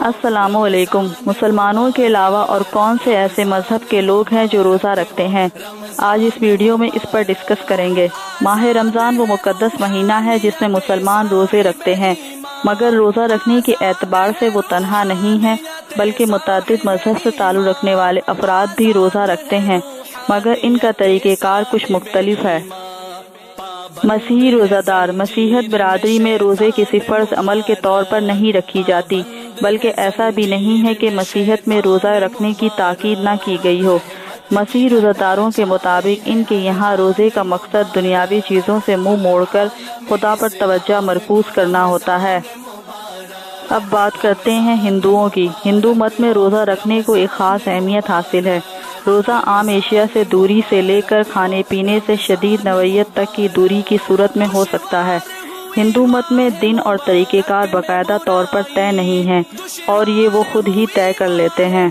السلام علیکم۔ مسلمانوں کے علاوہ اور کون سے ایسے مذہب کے لوگ ہیں جو روزہ رکھتے ہیں؟ آج اس ویڈیو میں اس پر ڈسکس کریں گے۔ ماہ رمضان وہ مقدس مہینہ ہے جس میں مسلمان روزے رکھتے ہیں، مگر روزہ رکھنے کے اعتبار سے وہ تنہا نہیں ہے، بلکہ متعدد مذہب سے تعلق رکھنے والے افراد بھی روزہ رکھتے ہیں، مگر ان کا طریقہ کار کچھ مختلف ہے۔ مسیحی روزہ دار۔ مسیحیت برادری میں روزے کسی فرض عمل کے طور پر نہیں رکھی جاتی، بلکہ ایسا بھی نہیں ہے کہ مسیحیت میں روزہ رکھنے کی تاکید نہ کی گئی ہو۔ مسیحی روزہ داروں کے مطابق ان کے یہاں روزے کا مقصد دنیاوی چیزوں سے منہ موڑ کر خدا پر توجہ مرکوز کرنا ہوتا ہے۔ اب بات کرتے ہیں ہندوؤں کی۔ ہندو مت میں روزہ رکھنے کو ایک خاص اہمیت حاصل ہے۔ روزہ عام اشیاء سے دوری سے لے کر کھانے پینے سے شدید نوعیت تک کی دوری کی صورت میں ہو سکتا ہے۔ ہندو مت میں دن اور طریقہ کار باقاعدہ طور پر طے نہیں ہیں، اور یہ وہ خود ہی طے کر لیتے ہیں۔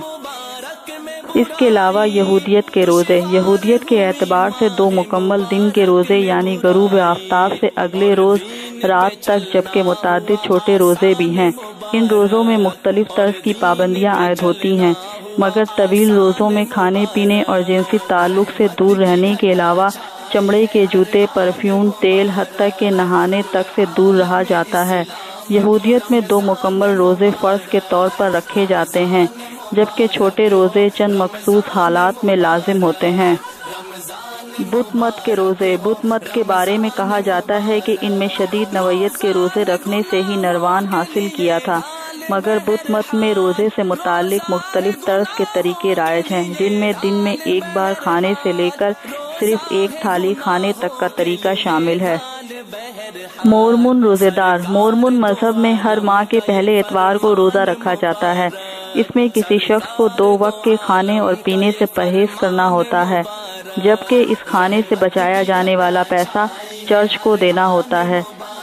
اس کے علاوہ یہودیت کے روزے۔ یہودیت کے اعتبار سے 2 مکمل دن کے روزے یعنی غروب آفتاب سے اگلے روز رات تک، جبکہ متعدد چھوٹے روزے بھی ہیں۔ ان روزوں میں مختلف طرز کی پابندیاں عائد ہوتی ہیں، مگر طویل روزوں میں کھانے پینے اور جنسی تعلق سے دور رہنے کے علاوہ چمڑے کے جوتے، پرفیوم، تیل، حتیٰ کہ نہانے تک سے دور رہا جاتا ہے۔ یہودیت میں 2 مکمل روزے فرض کے طور پر رکھے جاتے ہیں، جبکہ چھوٹے روزے چند مخصوص حالات میں لازم ہوتے ہیں۔ بدھ مت کے روزے۔ بدھ مت کے بارے میں کہا جاتا ہے کہ ان میں شدید نوعیت کے روزے رکھنے سے ہی نروان حاصل کیا تھا، مگر بدھ مت میں روزے سے متعلق مختلف طرز کے طریقے رائج ہیں، جن میں دن میں ایک بار کھانے سے لے کر صرف ایک تھالی کھانے تک کا طریقہ شامل ہے۔ مورمون روزے دار۔ مورمون مذہب میں ہر ماہ کے پہلے اتوار کو روزہ رکھا جاتا ہے۔ اس میں کسی شخص کو 2 وقت کے کھانے اور پینے سے پرہیز کرنا ہوتا ہے، جبکہ اس کھانے سے بچایا جانے والا پیسہ چرچ کو دینا ہوتا ہے۔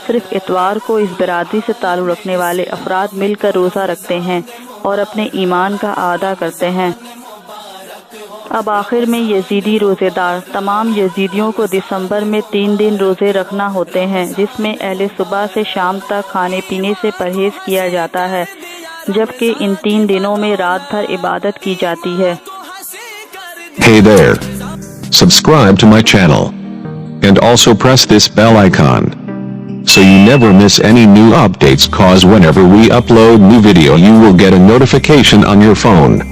صرف اتوار کو اس برادری سے تعلق رکھنے والے افراد مل کر روزہ رکھتے ہیں اور اپنے ایمان کا اعادہ کرتے ہیں۔ اب آخر میں یزیدی روزے دار۔ تمام یزیدیوں کو دسمبر میں 3 دن روزے رکھنا ہوتے ہیں، جس میں اہل صبح سے شام تک کھانے پینے سے پرہیز کیا جاتا ہے، جبکہ ان 3 دنوں میں رات بھر عبادت کی جاتی ہے۔ Hey there. Subscribe to my channel. And also press this bell icon, so you never miss any new updates, cause whenever we upload new video you will get a notification on your phone.